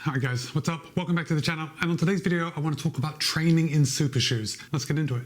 Hi guys, what's up? Welcome back to the channel, and on today's video I want to talk about training in super shoes. Let's get into it.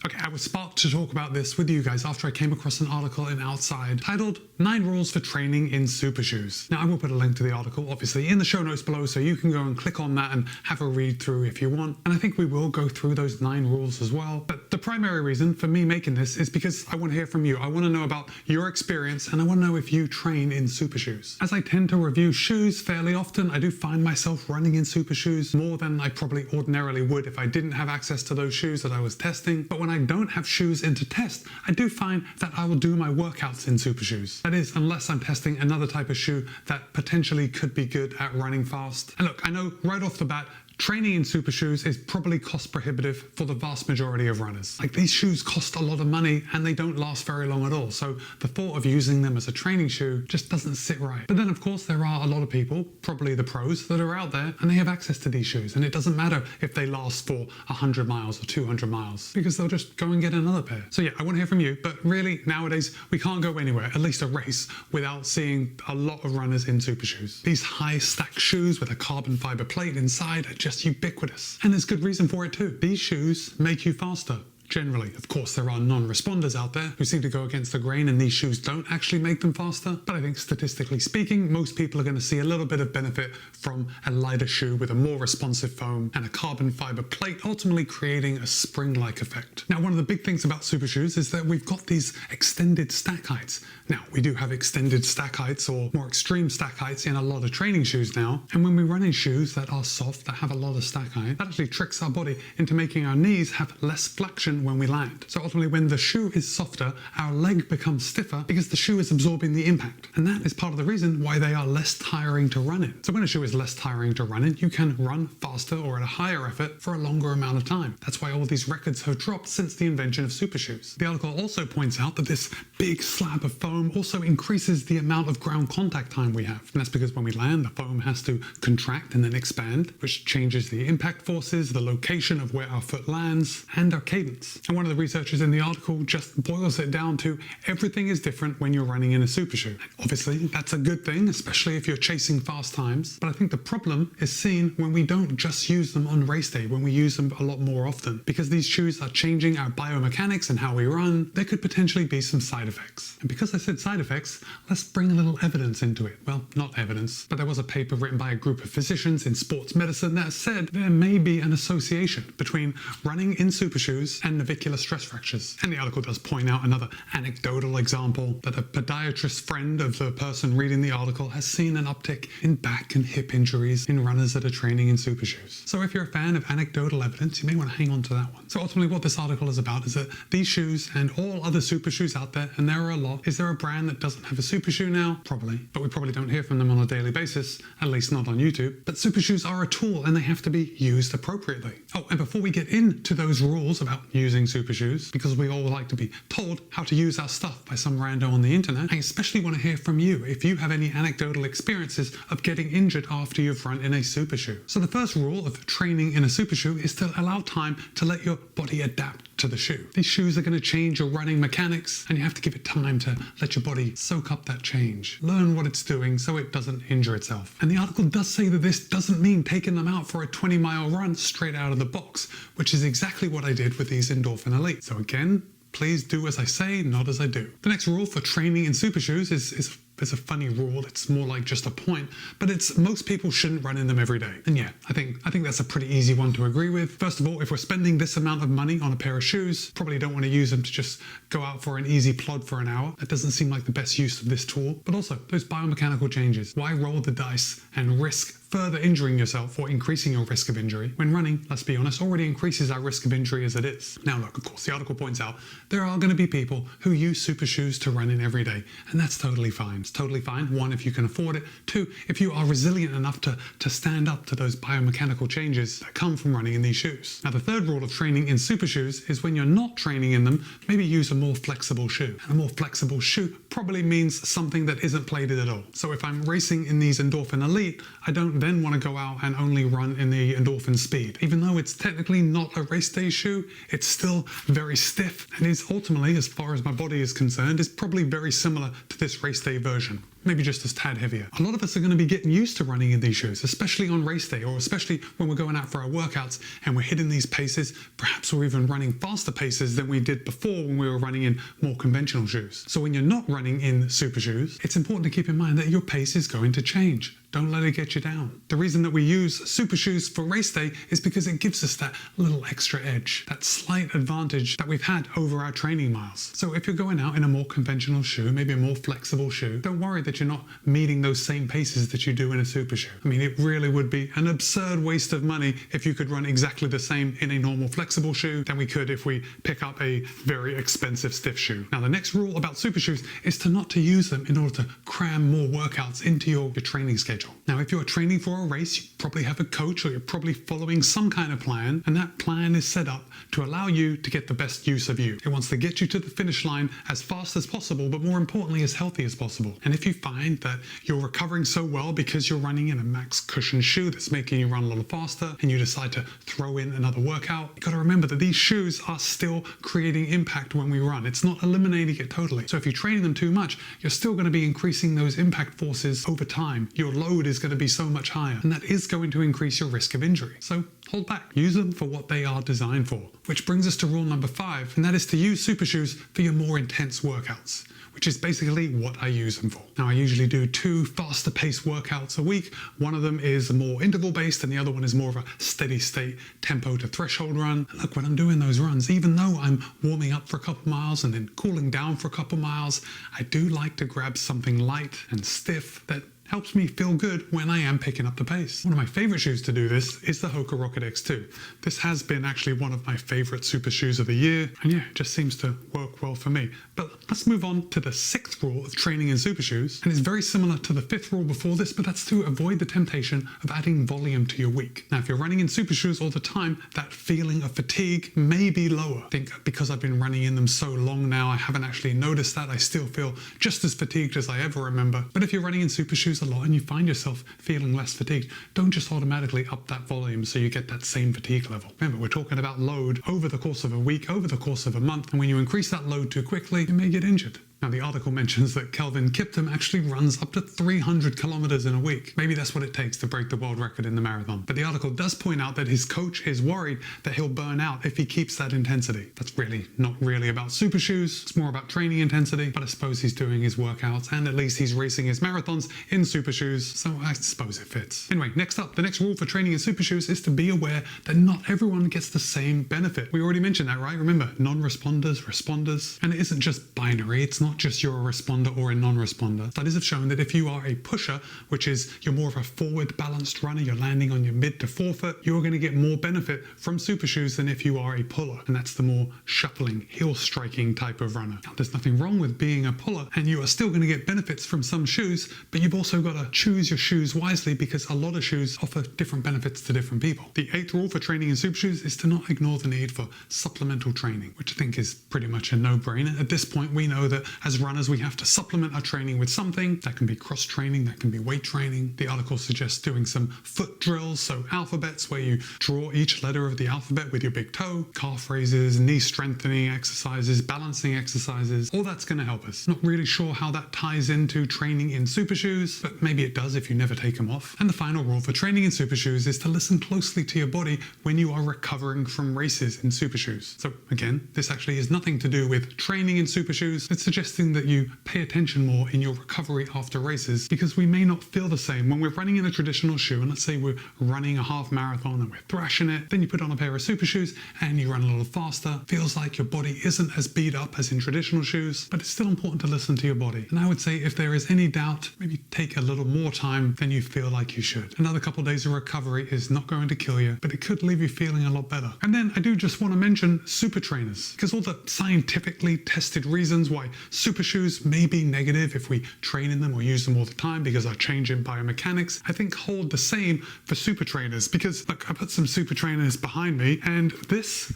Okay, I was sparked to talk about this with you guys after I came across an article in Outside titled 9 Rules for Training in Super Shoes. Now I will put a link to the article obviously in the show notes below so you can go and click on that and have a read through if you want. And I think we will go through those 9 rules as well. But the primary reason for me making this is because I want to hear from you. I want to know about your experience and I want to know if you train in super shoes. As I tend to review shoes fairly often, I do find myself running in super shoes more than I probably ordinarily would if I didn't have access to those shoes that I was testing. But when I don't have shoes in to test, I do find that I will do my workouts in super shoes. That is, unless I'm testing another type of shoe that potentially could be good at running fast. And look, I know right off the bat, training in super shoes is probably cost prohibitive for the vast majority of runners. Like, these shoes cost a lot of money and they don't last very long at all. So the thought of using them as a training shoe just doesn't sit right. But then of course there are a lot of people, probably the pros, that are out there and they have access to these shoes. And it doesn't matter if they last for 100 miles or 200 miles because they'll just go and get another pair. So yeah, I want to hear from you. But really nowadays we can't go anywhere, at least a race, without seeing a lot of runners in super shoes. These high stack shoes with a carbon fiber plate inside are just ubiquitous. And there's good reason for it too. These shoes make you faster. Generally. Of course, there are non-responders out there who seem to go against the grain and these shoes don't actually make them faster. But I think statistically speaking, most people are going to see a little bit of benefit from a lighter shoe with a more responsive foam and a carbon fiber plate, ultimately creating a spring-like effect. Now, one of the big things about super shoes is that we've got these extended stack heights. Now, we do have extended stack heights or more extreme stack heights in a lot of training shoes now. And when we run in shoes that are soft, that have a lot of stack height, that actually tricks our body into making our knees have less flexion when we land. So ultimately when the shoe is softer, our leg becomes stiffer because the shoe is absorbing the impact. And that is part of the reason why they are less tiring to run in. So when a shoe is less tiring to run in, you can run faster or at a higher effort for a longer amount of time. That's why all these records have dropped since the invention of super shoes. The article also points out that this big slab of foam also increases the amount of ground contact time we have. And that's because when we land, the foam has to contract and then expand, which changes the impact forces, the location of where our foot lands, and our cadence. And one of the researchers in the article just boils it down to everything is different when you're running in a super shoe. Obviously, that's a good thing, especially if you're chasing fast times. But I think the problem is seen when we don't just use them on race day, when we use them a lot more often. Because these shoes are changing our biomechanics and how we run, there could potentially be some side effects. And because I said side effects, let's bring a little evidence into it. Well, not evidence, but there was a paper written by a group of physicians in sports medicine that said there may be an association between running in super shoes and navicular stress fractures. And the article does point out another anecdotal example that a podiatrist friend of the person reading the article has seen an uptick in back and hip injuries in runners that are training in super shoes. So if you're a fan of anecdotal evidence, you may want to hang on to that one. So ultimately what this article is about is that these shoes and all other super shoes out there, and there are a lot, is there a brand that doesn't have a super shoe now? Probably, but we probably don't hear from them on a daily basis, at least not on YouTube. But super shoes are a tool and they have to be used appropriately. Oh, and before we get into those rules about using super shoes, because we all like to be told how to use our stuff by some rando on the internet, I especially want to hear from you if you have any anecdotal experiences of getting injured after you've run in a super shoe. So the first rule of training in a super shoe is to allow time to let your body adapt to the shoe. These shoes are going to change your running mechanics and you have to give it time to let your body soak up that change. Learn what it's doing so it doesn't injure itself. And the article does say that this doesn't mean taking them out for a 20-mile run straight out of the box, which is exactly what I did with these Endorphin Elite. So again, please do as I say, not as I do. The next rule for training in super shoes is a funny rule. It's more like just a point, but it's most people shouldn't run in them every day. And yeah, I think that's a pretty easy one to agree with. First of all, if we're spending this amount of money on a pair of shoes, probably don't want to use them to just go out for an easy plod for an hour. That doesn't seem like the best use of this tool. But also, those biomechanical changes. Why roll the dice and risk further injuring yourself or increasing your risk of injury when running, let's be honest, already increases our risk of injury as it is. Now look, of course, the article points out there are going to be people who use super shoes to run in every day, and that's totally fine. It's totally fine. 1, if you can afford it. 2, if you are resilient enough to stand up to those biomechanical changes that come from running in these shoes. Now the third rule of training in super shoes is when you're not training in them, maybe use a more flexible shoe. And a more flexible shoe probably means something that isn't plated at all. So if I'm racing in these Endorphin Elite, I don't then want to go out and only run in the Endorphin Speed. Even though it's technically not a race day shoe, it's still very stiff and is ultimately, as far as my body is concerned, is probably very similar to this race day version. Maybe just a tad heavier. A lot of us are going to be getting used to running in these shoes, especially on race day, or especially when we're going out for our workouts and we're hitting these paces. Perhaps we're even running faster paces than we did before when we were running in more conventional shoes. So when you're not running in super shoes, it's important to keep in mind that your pace is going to change. Don't let it get you down. The reason that we use super shoes for race day is because it gives us that little extra edge, that slight advantage that we've had over our training miles. So if you're going out in a more conventional shoe, maybe a more flexible shoe, don't worry that you're not meeting those same paces that you do in a super shoe. I mean, it really would be an absurd waste of money if you could run exactly the same in a normal flexible shoe than we could if we pick up a very expensive stiff shoe. Now, the next rule about super shoes is not to use them in order to cram more workouts into your training schedule. Now, if you're training for a race, you probably have a coach or you're probably following some kind of plan, and that plan is set up to allow you to get the best use of you. It wants to get you to the finish line as fast as possible, but more importantly, as healthy as possible. And if you find that you're recovering so well because you're running in a max cushion shoe that's making you run a little faster, and you decide to throw in another workout, you've got to remember that these shoes are still creating impact when we run. It's not eliminating it totally. So if you're training them too much, you're still going to be increasing those impact forces over time. Your load is going to be so much higher, and that is going to increase your risk of injury. So hold back. Use them for what they are designed for. Which brings us to rule number 5, and that is to use super shoes for your more intense workouts, which is basically what I use them for. Now, I usually do 2 faster paced workouts a week. One of them is more interval based and the other one is more of a steady state tempo to threshold run. And look, when I'm doing those runs, even though I'm warming up for a couple miles and then cooling down for a couple miles, I do like to grab something light and stiff that helps me feel good when I am picking up the pace. One of my favorite shoes to do this is the Hoka Rocket X2. This has been actually one of my favorite super shoes of the year, and yeah, it just seems to work well for me. But let's move on to the 6th rule of training in super shoes, and it's very similar to the 5th rule before this, but that's to avoid the temptation of adding volume to your week. Now, if you're running in super shoes all the time, that feeling of fatigue may be lower. I think because I've been running in them so long now, I haven't actually noticed that. I still feel just as fatigued as I ever remember. But if you're running in super shoes a lot and you find yourself feeling less fatigued, don't just automatically up that volume so you get that same fatigue level. Remember, we're talking about load over the course of a week, over the course of a month, and when you increase that load too quickly, you may get injured. Now, the article mentions that Kelvin Kiptum actually runs up to 300 kilometers in a week. Maybe that's what it takes to break the world record in the marathon. But the article does point out that his coach is worried that he'll burn out if he keeps that intensity. That's really not really about super shoes. It's more about training intensity, but I suppose he's doing his workouts and at least he's racing his marathons in super shoes, so I suppose it fits. Anyway, next up, the next rule for training in super shoes is to be aware that not everyone gets the same benefit. We already mentioned that, right? Remember, non-responders, responders, and it isn't just binary. It's not just you're a responder or a non-responder. Studies have shown that if you are a pusher, which is you're more of a forward balanced runner, you're landing on your mid to forefoot, you're going to get more benefit from super shoes than if you are a puller, and that's the more shuffling, heel striking type of runner. Now, there's nothing wrong with being a puller, and you are still going to get benefits from some shoes, but you've also got to choose your shoes wisely because a lot of shoes offer different benefits to different people. The 8th rule for training in super shoes is to not ignore the need for supplemental training, which I think is pretty much a no-brainer. At this point, we know that as runners, we have to supplement our training with something. That can be cross training, that can be weight training. The article suggests doing some foot drills, so alphabets, where you draw each letter of the alphabet with your big toe, calf raises, knee strengthening exercises, balancing exercises. All that's going to help us. Not really sure how that ties into training in super shoes, but maybe it does if you never take them off. And the final rule for training in super shoes is to listen closely to your body when you are recovering from races in super shoes. So again, this actually has nothing to do with training in super shoes. It's suggesting that you pay attention more in your recovery after races, because we may not feel the same when we're running in a traditional shoe. And let's say we're running a half marathon and we're thrashing it, then you put on a pair of super shoes and you run a little faster. Feels like your body isn't as beat up as in traditional shoes, but it's still important to listen to your body. And I would say if there is any doubt, maybe take a little more time than you feel like you should. Another couple of days of recovery is not going to kill you, but it could leave you feeling a lot better. And then I do just want to mention super trainers, because all the scientifically tested reasons why super shoes may be negative if we train in them or use them all the time because our change in biomechanics, I think hold the same for super trainers. Because look, I put some super trainers behind me, and this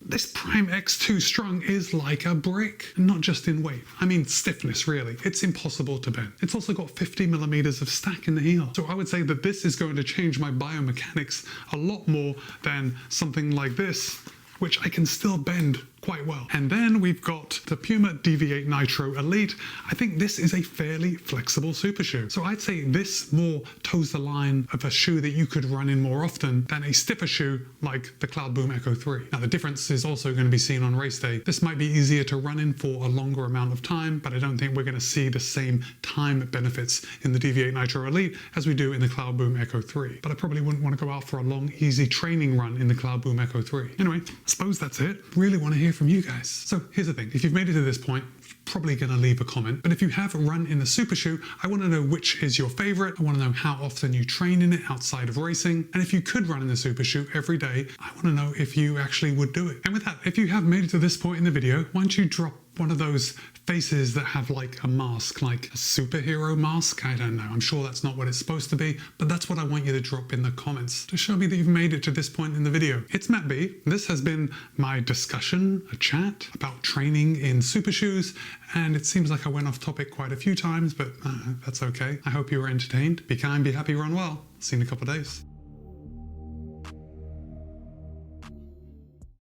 This Prime X2 Strung is like a brick, not just in weight. I mean stiffness, really. It's impossible to bend. It's also got 50 millimeters of stack in the heel. So I would say that this is going to change my biomechanics a lot more than something like this, which I can still bend quite well. And then we've got the Puma Deviate Nitro Elite. I think this is a fairly flexible super shoe. So I'd say this more toes the line of a shoe that you could run in more often than a stiffer shoe like the Cloudboom Echo 3. Now the difference is also going to be seen on race day. This might be easier to run in for a longer amount of time, but I don't think we're going to see the same time benefits in the Deviate Nitro Elite as we do in the Cloudboom Echo 3. But I probably wouldn't want to go out for a long, easy training run in the Cloudboom Echo 3. Anyway, I suppose that's it. Really want to hear from you guys. So here's the thing, if you've made it to this point, you're probably going to leave a comment, but if you have run in the super shoe, I want to know which is your favorite. I want to know how often you train in it outside of racing. And if you could run in the super shoe every day, I want to know if you actually would do it. And with that, if you have made it to this point in the video, why don't you drop one of those faces that have like a mask, like a superhero mask? I don't know. I'm sure that's not what it's supposed to be, but that's what I want you to drop in the comments to show me that you've made it to this point in the video. It's Matt B. This has been my discussion, a chat about training in super shoes, and it seems like I went off topic quite a few times, but that's okay. I hope you were entertained. Be kind, be happy, run well. See you in a couple of days.